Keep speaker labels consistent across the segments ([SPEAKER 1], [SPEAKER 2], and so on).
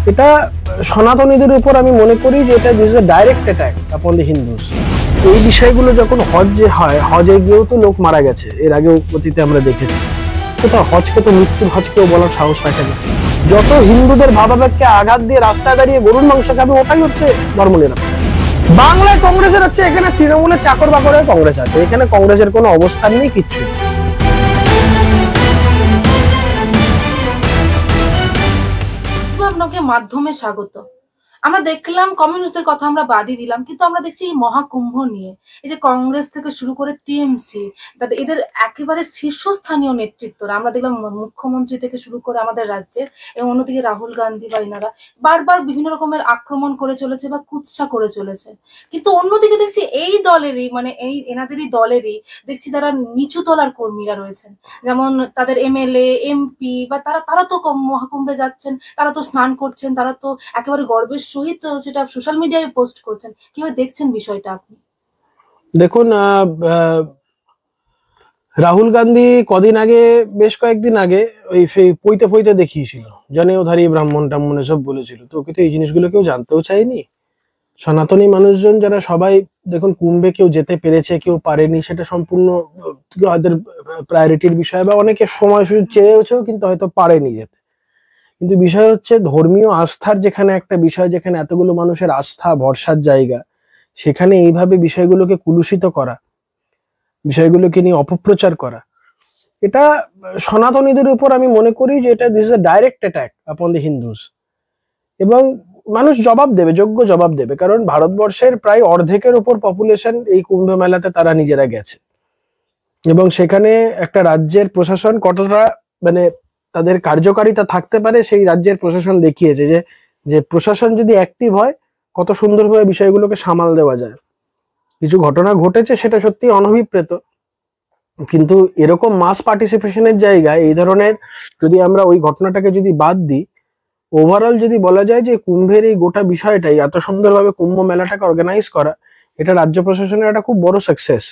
[SPEAKER 1] এটা সনাতনীদের উপর আমি মনে করি যে এটা this a direct attack upon the Hindus. এই বিষয়গুলো যখন হজে হয়, হজে গিয়েও তো লোক মারা গেছে, এর আগেও অতীতে আমরা দেখেছি। কোথাও হজকে তো মৃত্যুর হজ কেউ বলার সাহস রাখে না। যত হিন্দুদের ভাবাবেগকে আঘাত দিয়ে রাস্তায় দাঁড়িয়ে গরুর মাংস খাবে, ওটাই হচ্ছে ধর্মনিরপেক্ষ। বাংলায় কংগ্রেসের হচ্ছে, এখানে তৃণমূলের চাকর বাকরের কংগ্রেস আছে, এখানে কংগ্রেসের কোনো অবস্থান নেই, কিচ্ছু নেই।
[SPEAKER 2] আপনাকে মাধ্যমে স্বাগত। আমরা দেখলাম কমিউনিস্টদের কথা আমরা বাদই দিলাম, কিন্তু আমরা দেখছি এই মহাকুম্ভ নিয়ে এই যে কংগ্রেস থেকে শুরু করে টিএমসি, তাদের এদের একেবারে শীর্ষস্থানীয় নেতৃত্বরা আমরা দেখলাম, মুখ্যমন্ত্রী থেকে শুরু করে আমাদের রাজ্যের, এবং অন্যদিকে রাহুল গান্ধী বা এনারা বারবার বিভিন্ন রকমের আক্রমণ করে চলেছে বা কুৎসা করে চলেছে। কিন্তু অন্যদিকে দেখছি এই দলেরই, মানে এই এনাদেরই দলেরই দেখছি যারা নিচু তলার কর্মীরা রয়েছেন, যেমন তাদের এমএলএ এমপি বা তারা তারা তো মহাকুম্ভে যাচ্ছেন, তারা তো স্নান করছেন, তারা তো একেবারে গর্বের সহিত সেটা সোশ্যাল মিডিয়ায় পোস্ট করছেন। কিভাবে দেখছেন বিষয়টা আপনি?
[SPEAKER 1] দেখুন, রাহুল গান্ধী কদিন আগে, বেশ কয়েকদিন আগে ওই পইতে পইতে দেখিয়েছিল, জনেওধারী ব্রাহ্মণ টাহ্মণ এসব বলেছিল। তো ওকে তো এই জিনিসগুলো কেউ জানতেও চায়নি। সনাতনী মানুষজন যারা সবাই, দেখুন কুম্ভে কেউ যেতে পেরেছে কেউ পারেনি, সেটা সম্পূর্ণ ওদের প্রায়োরিটির বিষয়, বা অনেকে সময় সুযোগ চেয়েছেও কিন্তু হয়তো পারেনি যেতে। কিন্তু বিষয় হচ্ছে ধর্মীয় আস্থার যেখানে একটা বিষয়, যেখানে এতগুলো মানুষের আস্থা ভরসার জায়গা, সেখানে এইভাবে বিষয়গুলোকে কুলুষিত করা, বিষয়গুলোকে নিয়ে অপপ্রচার করা, এটা সনাতনীদের উপর আমি মনে করি যে এটা this is a direct attack upon the Hindus. এবং মানুষ জবাব দেবে, যোগ্য জবাব দেবে, কারণ ভারতবর্ষের প্রায় অর্ধেকের উপর পপুলেশন এই কুম্ভ মেলাতে তারা নিজেরা গেছে, এবং সেখানে একটা রাজ্যের প্রশাসন কতটা মানে তাদের কার্যকারিতা থাকতে পারে সেই রাজ্যের প্রশাসন দেখিয়েছে, যে যে প্রশাসন যদি অ্যাক্টিভ হয় কত সুন্দরভাবে বিষয়গুলোকে সামাল দেওয়া যায়। কিছু ঘটনা ঘটেছে সেটা সত্যি অনভিপ্রেত, কিন্তু এরকম মাস পার্টিসিপেশনের জায়গায় এই ধরনের, যদি আমরা ওই ঘটনাটাকে যদি বাদ দিই, ওভারঅল যদি বলা যায় যে কুম্ভের এই গোটা বিষয়টাই, এত সুন্দরভাবে কুম্ভ মেলাটাকে অর্গানাইজ করা, এটা রাজ্য প্রশাসনের একটা খুব বড় সাকসেস।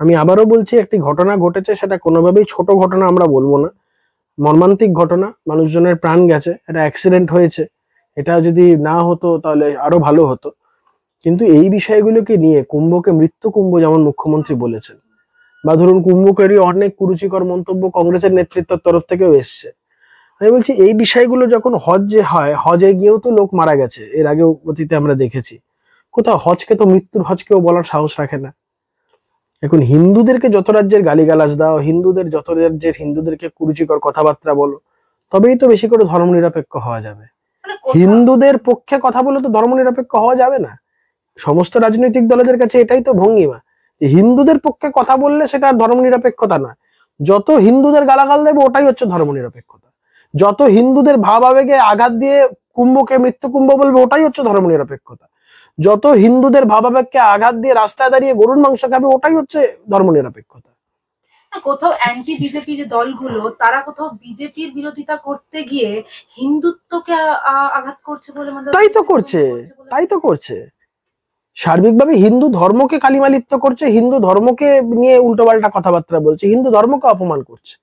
[SPEAKER 1] আমি আবারও বলছি, একটি ঘটনা ঘটেছে, সেটা কোনোভাবেই ছোট ঘটনা আমরা বলবো না, মর্মান্তিক ঘটনা, মানুষজনের প্রাণ গেছে, একটা অ্যাক্সিডেন্ট হয়েছে, এটা যদি না হতো তাহলে আরো ভালো হতো। কিন্তু এই বিষয়গুলোকে নিয়ে কুম্ভকে মৃত্যু কুম্ভ যেমন মুখ্যমন্ত্রী বলেছেন, বা ধরুন কুম্ভকেরই অনেক কুরুচিকর মন্তব্য কংগ্রেসের নেতৃত্বের তরফ থেকেও এসছে। আমি বলছি এই বিষয়গুলো যখন হজে হয়, হজে গিয়েও তো লোক মারা গেছে, এর আগেও অতীতে আমরা দেখেছি। কোথাও হজকে তো মৃত্যুর হজ কেউ বলার সাহস রাখে না। এখন হিন্দুদেরকে যত রাজ্যের গালিগালাজ দাও, হিন্দুদের যত রাজ্যের হিন্দুদেরকে কুরুচিকর কথাবার্তা বলো, তবেই তো বেশি করে ধর্ম নিরপেক্ষ হওয়া যাবে। হিন্দুদের পক্ষে কথা বলে তো ধর্ম নিরপেক্ষ হওয়া যাবে না। সমস্ত রাজনৈতিক দলের কাছে এটাই তো ভঙ্গিমা, যে হিন্দুদের পক্ষে কথা বললে সেটা আর ধর্ম নিরপেক্ষতা না। যত হিন্দুদের গালাগাল দেবে ওটাই হচ্ছে ধর্ম নিরপেক্ষতা। যত হিন্দুদের ভাব আবেগে আঘাত দিয়ে কুম্ভকে মৃত্যু কুম্ভ বলবে, ওটাই হচ্ছে ধর্ম নিরপেক্ষতা। যত হিন্দুদের ভাবাবেগকে আঘাত দিয়ে রাস্তায় দাঁড়িয়ে গরুর মাংস খাবে, ওটাই হচ্ছে ধর্ম নিরপেক্ষতা।
[SPEAKER 2] কোথাও অ্যান্টি বিজেপি যে দলগুলো, তারা কোথাও বিজেপির বিরোধিতা করতে গিয়ে হিন্দুত্বকে আঘাত করছে বলে
[SPEAKER 1] তাই তো করছে সার্বিকভাবে হিন্দু ধর্মকে কালিমালিপ্ত করছে, হিন্দু ধর্মকে নিয়ে উল্টোপাল্টা কথাবার্তা বলছে, হিন্দু ধর্মকে অপমান করছে।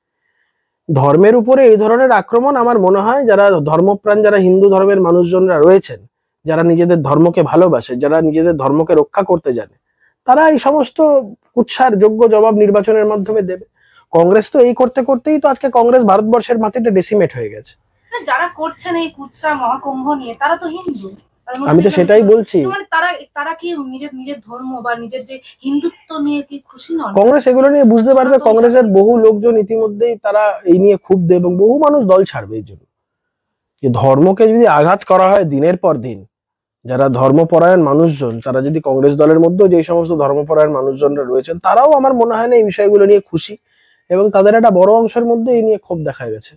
[SPEAKER 1] ধর্মের উপরে এই ধরনের আক্রমণ, আমার মনে হয় যারা ধর্মপ্রাণ, যারা হিন্দু ধর্মের মানুষজনরা রয়েছেন, যারা নিজেদের ধর্মকে ভালোবাসে, যারা নিজেদের ধর্মকে রক্ষা করতে জানে, তারা এই সমস্ত কুৎসার যোগ্য জবাব নির্বাচনের মাধ্যমে দেবে। কংগ্রেস তো এই করতে করতেই তো আজকে কংগ্রেস ভারতবর্ষের মাটিতে ডেসিমেট হয়ে গেছে।
[SPEAKER 2] যারা করছেন এই কুৎসা মহাকুম্ভ নিয়ে, তারা তো হিন্দু।
[SPEAKER 1] আমি তো সেটাই বলছি,
[SPEAKER 2] মানে তারা কি নিজের ধর্ম বা নিজের যে হিন্দুত্ব নিয়ে কি খুশি নন?
[SPEAKER 1] কংগ্রেস এগুলো নিয়ে বুঝতে পারবে। কংগ্রেসের বহু লোকজন ইতিমধ্যেই তারা এই নিয়ে ক্ষুব্ধ, এবং বহু মানুষ দল ছাড়বে এই জন্য। যে ধর্মকে যদি আঘাত করা হয় দিনের পর দিন, যারা ধর্মপরায়ণ মানুষজন, তারা যদি কংগ্রেস দলের মধ্যেও যে সমস্ত ধর্মপরায়ণ মানুষজনরা রয়েছেন, তারাও আমার মনে হয় না এই বিষয়গুলো নিয়ে খুশি, এবং তাদের একটা বড় অংশের মধ্যে এই নিয়ে ক্ষোভ দেখা গেছে।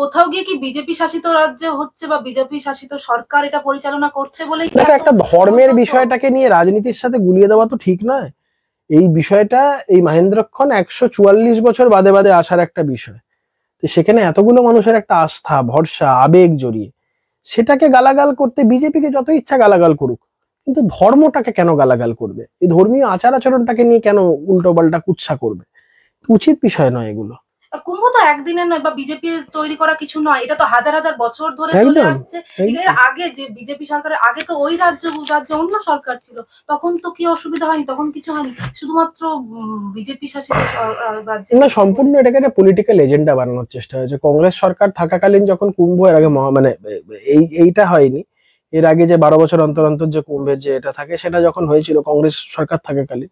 [SPEAKER 2] কোথাও গিয়ে কি বিজেপি শাসিত রাজ্যে হচ্ছে বা বিজেপি শাসিত সরকার এটা পরিচালনা করছে বলেই
[SPEAKER 1] দেখো, একটা ধর্মের বিষয়টাকে নিয়ে রাজনীতির সাথে গুলিয়ে দেওয়া তো ঠিক নয়। এই বিষয়টা, এই মহেন্দ্রক্ষণ 144 বছর বাদে বাদে আসার একটা বিষয়, তো সেখানে এতগুলো মানুষের একটা আস্থা ভরসা আবেগ জড়িয়ে, সেটাকে গালাগাল করতে বিজেপিকে যত ইচ্ছা গালাগাল করুক, কিন্তু ধর্মটাকে কেন গালাগাল করবে? এই ধর্মীয় আচার আচরণটাকে নিয়ে কেন উল্টো পাল্টা কুৎসা করবে? উচিত বিষয় নয় এগুলো।
[SPEAKER 2] কুম্ভ তো একদিনের নয় বা বিজেপি তৈরি করা কিছু নয়, এটা তো হাজার হাজার বছর ধরে চলে
[SPEAKER 1] একদম
[SPEAKER 2] আসছে। এর আগে যে বিজেপি সরকারের আগে তো ওই রাজ্যে অন্য সরকার ছিল, তখন তো কি অসুবিধা হয়নি, তখন কিছু হয়নি, শুধুমাত্র বিজেপি শাসিত রাজ্যে
[SPEAKER 1] না, সম্পূর্ণ এটাকে একটা পলিটিক্যাল এজেন্ডা বানানোর চেষ্টা হয়েছে। কংগ্রেস সরকার থাকাকালীন যখন কুম্ভ, এর আগে মানে এইটা হয়নি, এর আগে যে 12 বছর অন্তর অন্তর যে কুম্ভের যে এটা থাকে, সেটা যখন হয়েছিল কংগ্রেস সরকার থাকাকালীন,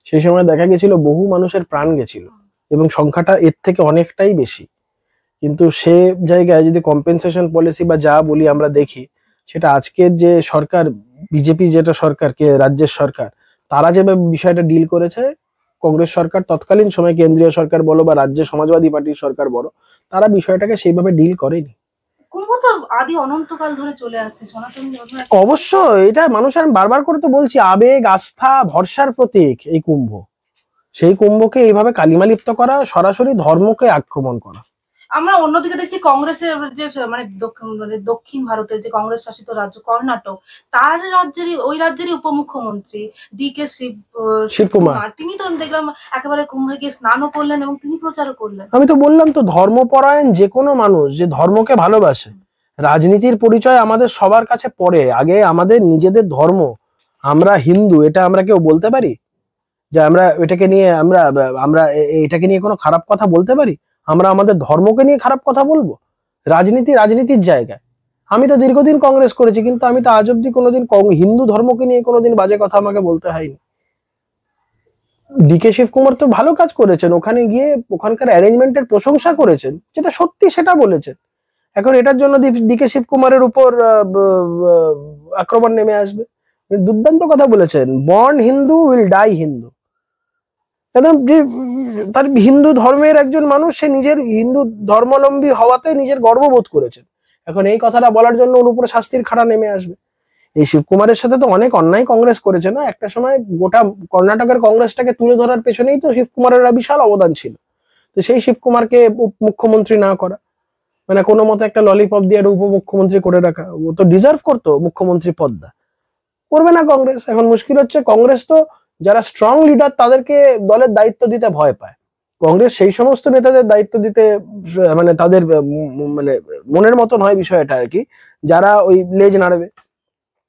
[SPEAKER 1] সেই সময় দেখা গেছিল বহু মানুষের প্রাণ গেছিল এবং সংখ্যাটা এর থেকে অনেকটাই বেশি। কিন্তু সে জায়গায় যদি কম্পেনসেশন পলিসি বা যা বলি আমরা দেখি, সেটা আজকের যে সরকার, বিজেপি যেটা সরকার, কে রাজ্যের সরকার, তারা যেভাবে বিষয়টা ডিল করেছে, কংগ্রেস সরকার তৎকালীন সময় কেন্দ্রীয় সরকার বলো বা রাজ্যে সমাজবাদী পার্টির সরকার বলো, তারা বিষয়টাকে সেইভাবে ডিল করেনি।
[SPEAKER 2] কুম্ভ তো আদি অনন্তকাল ধরে চলে আসছে সনাতন ধর্মের।
[SPEAKER 1] অবশ্য এটা মানুষের, আমি বারবার করে তো বলছি, আবেগ, আস্থা, ভরসার প্রতীক এই কুম্ভ। সেই কুম্ভকে এইভাবে কালিমালিপ্ত করা, সরাসরি ধর্মকে আক্রমণ করা।
[SPEAKER 2] আমরা অন্যদিকে দেখছি কংগ্রেসের যে মানে দক্ষিণ ভারতের যে কংগ্রেস শাসিত রাজ্য কর্ণাটক, তার ওই রাজ্যেরই উপমুখ্যমন্ত্রী ডি.কে
[SPEAKER 1] শিবকুমার,
[SPEAKER 2] শিবকুমার, তিনি তো দেখলাম একেবারে কুম্ভে গিয়ে স্নানও করলেন এবং তিনি প্রচারও করলেন।
[SPEAKER 1] আমি তো বললাম তো, ধর্মপরায়ণ যে কোনো মানুষ যে ধর্মকে ভালোবাসে, রাজনীতির পরিচয় আমাদের সবার কাছে পড়ে, আগে আমাদের নিজেদের ধর্ম, আমরা হিন্দু, এটা আমরা কেউ বলতে পারি যে আমরা এটাকে নিয়ে আমরা আমরা এটাকে নিয়ে কোনো খারাপ কথা বলতে পারি? আমরা আমাদের ধর্মকে নিয়ে খারাপ কথা বলবো? রাজনীতির জায়গায় আমি তো দীর্ঘদিন কংগ্রেস করেছি, কিন্তু আমি তো আজ অব্দি কোনোদিন হিন্দু ধর্মকে নিয়ে কোনোদিন বাজে কথা আমাকে বলতে হয়নি। ডি.কে শিবকুমার তো ভালো কাজ করেছেন, ওখানে গিয়ে ওখানকার অ্যারেঞ্জমেন্টের প্রশংসা করেছেন, যেটা সত্যি সেটা বলেছেন। এখন এটার জন্য ডি.কে শিবকুমারের উপর আক্রমণ নেমে আসবে? দুর্দান্ত কথা বলেছেন, born Hindu will die Hindu. একদম যে তার হিন্দু ধর্মের একজন মানুষ, সে নিজের হিন্দু ধর্মাবলম্বী হওয়াতে নিজের গর্ববোধ করেছেন। এখন এই কথাটা বলার জন্য ওর উপরে শাস্তির খাড়া নেমে আসবে। এই শিবকুমারের সাথে তো অনেক অন্যায় কংগ্রেস করেছে না, একটা সময় গোটা কর্ণাটকের কংগ্রেসটাকে তুলে ধরার পেছনেই তো শিবকুমারের বিশাল অবদান ছিল। তো সেই শিবকুমারকে মুখ্যমন্ত্রী না করা, মানে কোনো মতো একটা ললিপপ দিয়ে একটা উপমুখ্যমন্ত্রী করে রাখা, ও তো ডিজার্ভ করতো মুখ্যমন্ত্রী পদটা। করবে না কংগ্রেস। এখন মুশকিল হচ্ছে, কংগ্রেস তো যারা স্ট্রং লিডার তাদেরকে দলের দায়িত্ব দিতে ভয় পায়। কংগ্রেস সেই সমস্ত নেতাদের দায়িত্ব দিতে মানে তাদের মানে মনের মতন হয় বিষয়টা আর কি, যারা ওই লেজ নাড়বে,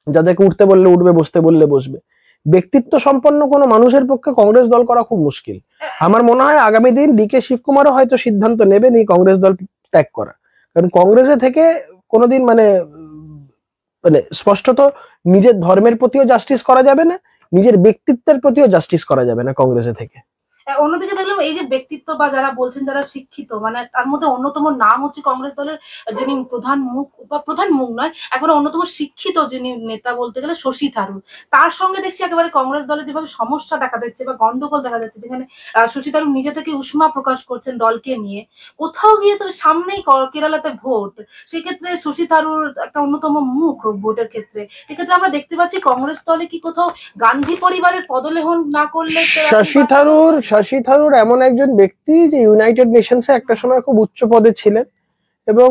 [SPEAKER 1] যাদেরকে উঠতে বললে উঠবে, বসতে বললে বসবে। ব্যক্তিত্ব সম্পন্ন কোনো মানুষের পক্ষে কংগ্রেস দল করা খুব মুশকিল। আমার মনে হয় আগামী দিন ডি.কে শিবকুমারও হয়তো সিদ্ধান্ত নেবেন এই কংগ্রেস দল ত্যাগ করা। কারণ কংগ্রেসে থেকে কোনোদিন মানে মানে স্পষ্টত নিজের ধর্মের প্রতিও জাস্টিস করা যাবে না, নিজের ব্যক্তিত্বের প্রতিও জাস্টিস করা যাবে না কংগ্রেসে থেকে।
[SPEAKER 2] অন্যদিকে দেখলাম এই যে ব্যক্তিত্ব বা যারা বলছেন যারা শিক্ষিত, মানে তার মধ্যে অন্যতম নাম হচ্ছে কংগ্রেস দলের যিনি প্রধান মুখ, বা প্রধান মুখ নয়, এখন অন্যতম শিক্ষিত যিনি নেতা বলতে গেলে শশী থারুর। তার সঙ্গে দেখছি একেবারে কংগ্রেস দলে যেভাবে সমস্যা দেখা যাচ্ছে বা গন্ডগোল দেখা যাচ্ছে, যেখানে শশী থারুর নিজে থেকে উষ্মা প্রকাশ করছেন দলকে নিয়ে। কোথাও গিয়ে তো সামনেই কেরালাতে ভোট, সেক্ষেত্রে শশী থারুর একটা অন্যতম মুখ ভোটের ক্ষেত্রে। এক্ষেত্রে আমরা দেখতে পাচ্ছি কংগ্রেস দলে কি কোথাও গান্ধী পরিবারের পদলেহন না করলে।
[SPEAKER 1] শশী থারুর এমন একজন ব্যক্তি যে ইউনাইটেড নেশনসে একটা সময় খুব উচ্চ পদে ছিলেন এবং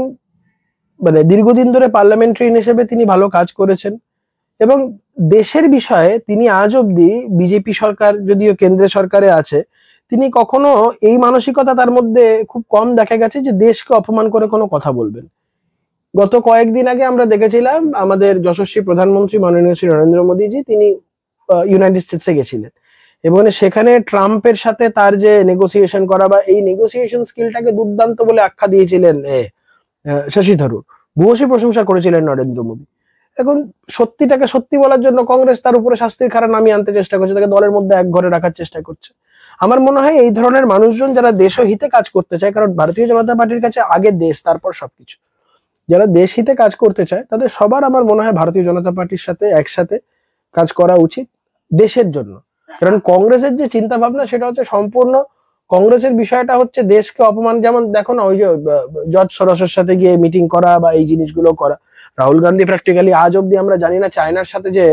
[SPEAKER 1] মানে দীর্ঘদিন ধরে পার্লামেন্টারিয়ান হিসেবে তিনি ভালো কাজ করেছেন এবং দেশের বিষয়ে তিনি আজ অব্দি, বিজেপি সরকার যদিও কেন্দ্রের সরকারে আছে, তিনি কখনো এই মানসিকতা তার মধ্যে খুব কম দেখা গেছে যে দেশকে অপমান করে কোনো কথা বলবেন। গত কয়েকদিন আগে আমরা দেখেছিলাম আমাদের যশস্বী প্রধানমন্ত্রী মাননীয় শ্রী নরেন্দ্র মোদীজি, তিনি ইউনাইটেড স্টেটসে গেছিলেন এবং সেখানে ট্রাম্পের সাথে তার যে নেগোসিয়েশন করা বা এই নেগোসিয়েশন স্কিলটাকে দুর্দান্ত বলে আখ্যা দিয়েছিলেন শশী থারুর, ভূয়সী প্রশংসা করেছিলেন নরেন্দ্র মোদী। এখন সত্যিটাকে সত্যি বলার জন্য কংগ্রেস তার উপরে শাস্তির খাড়া নামিয়ে আনতে চেষ্টা করছে, তাকে দলের মধ্যে এক ঘরে রাখার চেষ্টা করছে। আমার মনে হয় এই ধরনের মানুষজন যারা দেশহিতে কাজ করতে চায়, কারণ ভারতীয় জনতা পার্টির কাছে আগে দেশ তারপর সবকিছু, যারা দেশ হিতে কাজ করতে চায় তাদের সবার আমার মনে হয় ভারতীয় জনতা পার্টির সাথে একসাথে কাজ করা উচিত দেশের জন্য। কারণ কংগ্রেসের যে চিন্তা ভাবনা সেটা হচ্ছে সম্পূর্ণ, কংগ্রেসের বিষয়টা হচ্ছে দেশকে অপমান। যেমন দেখো না, ওই যে জর্জ সরোসের সাথে গিয়ে মিটিং করা বা এই জিনিসগুলো করা। রাহুল গান্ধী প্র্যাকটিক্যালি আজ অব্দি আমরা জানি না চায়নার সাথে যে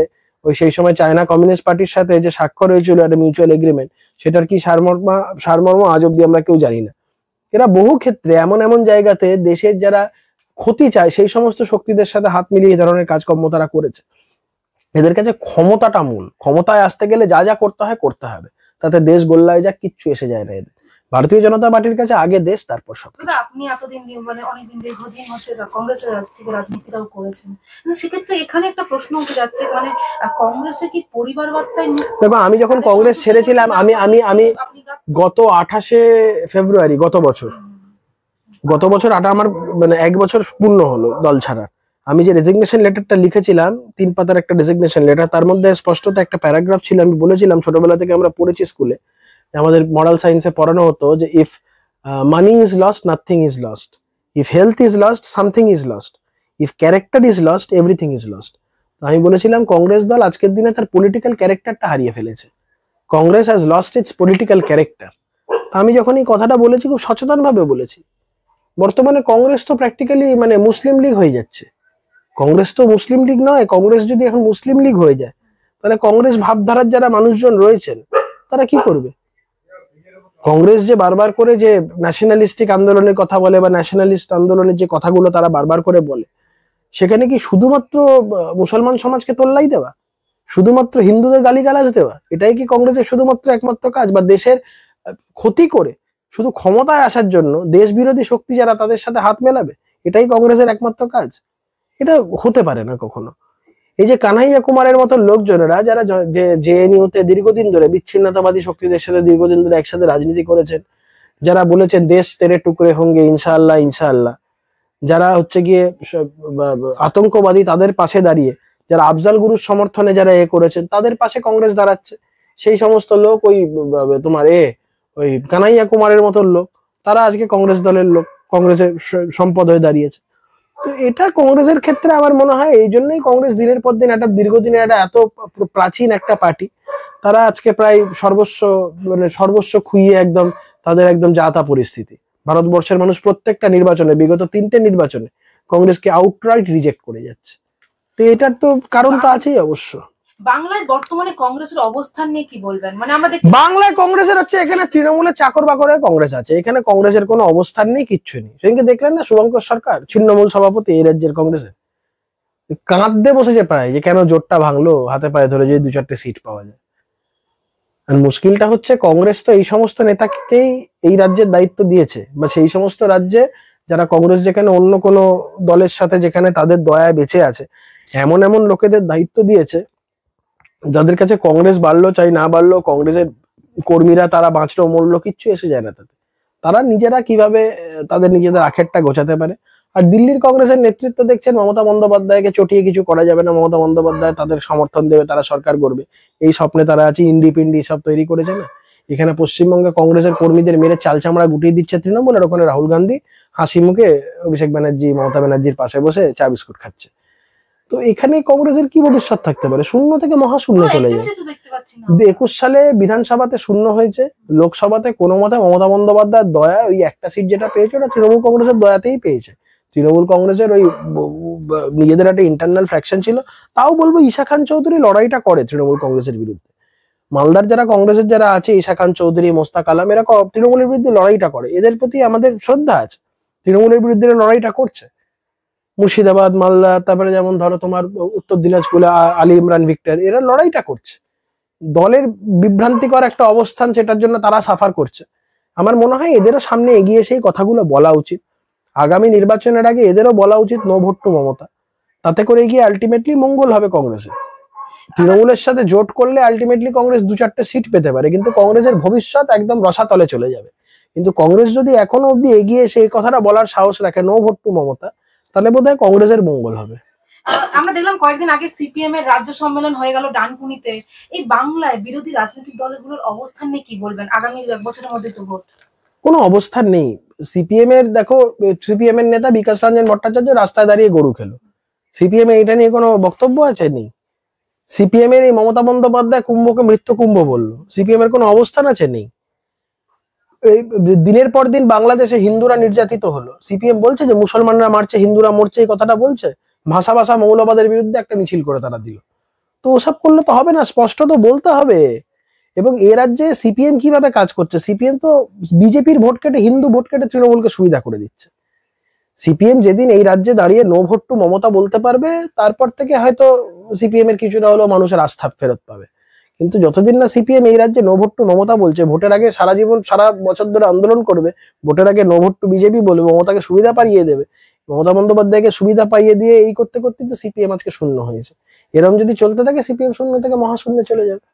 [SPEAKER 1] ওই সেই সময় চায়না কমিউনিস্ট পার্টির সাথে যে স্বাক্ষর হয়েছিল একটা মিউচুয়াল এগ্রিমেন্ট, সেটার কি সারমর্ম আজ অব্দি আমরা কেউ জানি না। এরা বহু ক্ষেত্রে এমন এমন জায়গাতে দেশের যারা ক্ষতি চায় সেই সমস্ত শক্তিদের সাথে হাত মিলিয়ে এই ধরনের কাজকর্ম তারা করেছে। এদের কাছে ক্ষমতাটা মূল, ক্ষমতায় আসতে গেলে যা যা করতে হয় করতে হবে, তাতে দেশ গোল্লায় যা কিচ্ছু এসে যায় না এদের। ভারতীয় জনতা পার্টির কাছে আগে দেশ, তারপর সব।
[SPEAKER 2] দাদা, আপনি এতদিন মানে অনেকদিন দীর্ঘদিন হচ্ছে কংগ্রেসের থেকে রাজনীতিটাও করেছেন, সেক্ষেত্রে এখানে একটা প্রশ্ন উঠে যাচ্ছে, মানে কংগ্রেসের কি পরিবারবাদটাই?
[SPEAKER 1] দেখো, আমি যখন কংগ্রেস ছেড়েছিলাম, আমি আমি আমি গত 28শে ফেব্রুয়ারি গত বছর আমার মানে 1 বছর পূর্ণ হলো দল ছাড়ার। আমি যে রেজিগনেশন লেটারটা লিখেছিলাম, 3 পাতার একটা রেজিগনেশন লেটার, তার মধ্যে স্পষ্টত একটা প্যারাগ্রাফ ছিল। আমি বলেছিলাম, ছোটবেলা থেকে আমরা পড়েছি স্কুলে, আমাদের মরাল সায়েন্সে পড়ানো হতো যে if money is lost, nothing is lost; if health is lost, something is lost; if character is lost, everything is lost. তো আমি বলেছিলাম, কংগ্রেস দল আজকের দিনে তার পলিটিক্যাল ক্যারেক্টারটা হারিয়ে ফেলেছে। Congress has lost it's political character. আমি যখন এই কথাটা বলেছি, খুব সচেতন ভাবে বলেছি। বর্তমানে কংগ্রেস তো প্র্যাকটিক্যালি মানে মুসলিম লীগ হয়ে যাচ্ছে। কংগ্রেস তো মুসলিম লীগ নয়। কংগ্রেস যদি এখন মুসলিম লীগ হয়ে যায়, তাহলে কংগ্রেস ভাবধারার যারা মানুষজন রয়েছেন তারা কি করবে? কংগ্রেস যে বারবার করে যে ন্যাশনালিস্টিক আন্দোলনের কথা বলে বা ন্যাশনালিস্ট আন্দোলনের যে কথাগুলো তারা বারবার করে বলে, সেখানে কি শুধুমাত্র মুসলমান সমাজকে তোল্লাই দেওয়া, শুধুমাত্র হিন্দুদের গালিগালাজ দেওয়া, এটাই কি কংগ্রেসের শুধুমাত্র একমাত্র কাজ? বা দেশের ক্ষতি করে শুধু ক্ষমতায় আসার জন্য দেশ বিরোধী শক্তি যারা, তাদের সাথে হাত মেলাবে, এটাই কংগ্রেসের একমাত্র কাজ? এটা হতে পারে না কখনো। এই যে কানাইয়া কুমারের মতো লোকজনেরা, যারা জেএনইউতে দীর্ঘদিন ধরে বিচ্ছিন্নতাবাদী শক্তিদের সাথে দীর্ঘদিন ধরে একসাথে রাজনীতি করেছেন, যারা বলেছেন দেশ তেরে টুকরে হোঙ্গে ইনশাআল্লাহ ইনশাআল্লাহ, যারা হচ্ছে গিয়ে আতঙ্কবাদী তাদের পাশে দাঁড়িয়ে, যারা আফজাল গুরুর সমর্থনে যারা করেছেন, তাদের পাশে কংগ্রেস দাঁড়াচ্ছে। সেই সমস্ত লোক, তোমার ওই কানাইয়া কুমারের মতো লোক, তারা আজকে কংগ্রেস দলের লোক, কংগ্রেসের সম্পদ হয়ে দাঁড়িয়েছে। তো এটা কংগ্রেসের ক্ষেত্রে আমার মনে হয় এই জন্যই কংগ্রেস দিনের পর দিন একটা দীর্ঘদিনের একটা এত প্রাচীন একটা পার্টি, তারা আজকে প্রায় সর্বস্ব খুইয়ে একদম তাদের একদম যা-তা পরিস্থিতি। ভারতবর্ষের মানুষ প্রত্যেকটা নির্বাচনে, বিগত 3টে নির্বাচনে কংগ্রেসকে আউটরাইট রিজেক্ট করে যাচ্ছে। তো এটার তো কারণ তো আছেই অবশ্য।
[SPEAKER 2] বাংলায় বর্তমানে কংগ্রেসের অবস্থান নিয়ে কি বলবেন? মানে আমরা দেখছি
[SPEAKER 1] বাংলায় কংগ্রেসের হচ্ছে, এখানে তৃণমূলের চাকর বাকরে কংগ্রেস আছে, এখানে কংগ্রেসের কোনো অবস্থান নেই, কিচ্ছু নেই। সেদিনকে দেখলেন না, শুভঙ্কর সরকার ছিন্নমূল সভাপতি এই রাজ্যের কংগ্রেসের, কাঁদতে বসেছে প্রায় যে কেন জোটটা ভাঙলো, হাতে পায়ে ধরে যদি 2-4টে সিট পাওয়া যায়। আর মুশকিলটা হচ্ছে, কংগ্রেস তো এই সমস্ত নেতাকেই এই রাজ্যের দায়িত্ব দিয়েছে, বা সেই সমস্ত রাজ্যে যারা কংগ্রেস, যেখানে অন্য কোনো দলের সাথে যেখানে তাদের দয়ায় বেঁচে আছে, এমন এমন লোকেদের দায়িত্ব দিয়েছে, যাদের কাছে কংগ্রেস বাড়লো চাই না বাড়লো, কংগ্রেসের কর্মীরা তারা বাঁচলো মরলো, কিচ্ছু এসে যায় না তাতে। তারা নিজেরা কিভাবে তাদের নিজেদের আখেরটা গোছাতে পারে। আর দিল্লির কংগ্রেসের নেতৃত্ব দেখছেন, মমতা বন্দ্যোপাধ্যায়কে চটিয়ে কিছু করা যাবে না, মমতা বন্দ্যোপাধ্যায় তাদের সমর্থন দেবে, তারা সরকার করবে, এই স্বপ্নে তারা আছে। ইন্ডিপেন্ডি সব তৈরি করেছে না। এখানে পশ্চিমবঙ্গে কংগ্রেসের কর্মীদের মেরে চাল চামড়া গুটিয়ে দিচ্ছে তৃণমূল, আর ওখানে রাহুল গান্ধী হাসি মুখে অভিষেক ব্যানার্জি, মমতা ব্যানার্জির পাশে বসে চা বিস্কুট খাচ্ছে। তো এখানে কংগ্রেসের কি ভবিষ্যৎ থাকতে পারে? শূন্য থেকে মহাশূন্য চলে যায়। 21 সালে বিধানসভাতে শূন্য হয়েছে, লোকসভাতে কোনো মতে মমতা বন্দ্যোপাধ্যায়ের দয়া, ওই একটা সিট যেটা পেয়েছে ওটা তৃণমূল কংগ্রেসের দয়াতেই পেয়েছে। তৃণমূল কংগ্রেসের ওই নিজেদের একটা ইন্টারনাল ফ্র্যাকশন ছিল। তাও বলবো, ঈশা খান চৌধুরী লড়াইটা করে তৃণমূল কংগ্রেসের বিরুদ্ধে। মালদার যারা কংগ্রেসের যারা আছে, ঈশা খান চৌধুরী, মোস্তাক আলম, এরা তৃণমূলের বিরুদ্ধে লড়াইটা করে। এদের প্রতি আমাদের শ্রদ্ধা আছে, তৃণমূলের বিরুদ্ধে লড়াইটা করছে। মুর্শিদাবাদ, মালদা, তারপরে যেমন ধরো তোমার উত্তর দিনাজপুরে আলী ইমরান ভিক্টর, এরা লড়াইটা করছে। দলের বিভ্রান্তিকর একটা অবস্থান, সেটার জন্য তারা সাফার করছে। আমার মনে হয় এদেরও সামনে এগিয়ে সেই কথাগুলো বলা উচিত। আগামী নির্বাচনের আগে এদেরও বলা উচিত নো ভোট টু মমতা। তাতে করে গিয়ে আলটিমেটলি মঙ্গল হবে কংগ্রেসের। তৃণমূলের সাথে জোট করলে আলটিমেটলি কংগ্রেস 2-4টে সিট পেতে পারে, কিন্তু কংগ্রেসের ভবিষ্যৎ একদম রসাতলে চলে যাবে। কিন্তু কংগ্রেস যদি এখনো অব্দি এগিয়ে সেই কথাটা বলার সাহস রাখে, নো ভোট টু মমতা, তাহলে বোধহয় কংগ্রেসের মঙ্গল হবে।
[SPEAKER 2] আমরা দেখলাম কয়েকদিন আগে সিপিএম এর রাজ্য সম্মেলন হয়ে গেল ডানকুনিতে। এই বাংলায় বিরোধী রাজনৈতিক দলগুলোর অবস্থান নিয়ে কি বলবেন? আগামী 1 বছরের মধ্যে তো ভোট,
[SPEAKER 1] কোনো অবস্থান নেই সিপিএম এর। দেখো, সিপিএম এর নেতা বিকাশ রঞ্জন ভট্টাচার্য রাস্তায় দাঁড়িয়ে গরু খেলো। সিপিএম এ এটা নিয়ে কোনো বক্তব্য আছে? নেই। সিপিএম এর এই মমতা বন্দ্যোপাধ্যায় কুম্ভকে মৃত্যু কুম্ভ বললো, সিপিএম এর কোনো অবস্থান আছে? নেই। এই দিনের পর দিন বাংলাদেশে হিন্দুরা নির্যাতিত হলো, সিপিএম বলছে যে মুসলমানরা মারছে, হিন্দুরা মরছে, এই কথাটা বলছে। ভাষা ভাষা মৌলবাদের বিরুদ্ধে একটা মিছিল করে তারা দিল। তো ওসব করলে তো হবে না, স্পষ্ট তো বলতে হবে। এবং এ রাজ্যে সিপিএম কিভাবে কাজ করছে? সিপিএম তো বিজেপির ভোট কেটে, হিন্দু ভোট কেটে তৃণমূলকে সুবিধা করে দিচ্ছে। সিপিএম যেদিন এই রাজ্যে দাঁড়িয়ে নো ভোট টু মমতা বলতে পারবে, তারপর থেকে হয়তো সিপিএম এর কিছুটা হলেও মানুষের আস্থা ফেরত পাবে। কিন্তু যতদিন না সিপিএম এই রাজ্যে নো ভোট টু মমতা বলছে, ভোটের আগে সারা জীবন সারা বছর ধরে আন্দোলন করবে, ভোটের আগে নো ভোট টু বিজেপি বলবে, মমতাকে সুবিধা পাইয়ে দেবে, মমতা বন্দ্যোপাধ্যায়কে সুবিধা পাইয়ে দিয়ে এই করতে করতে তো সিপিএম আজকে শূন্য হয়েছে। এরকম যদি চলতে থাকে সিপিএম শূন্য থেকে মহাশূন্যে চলে যাবে।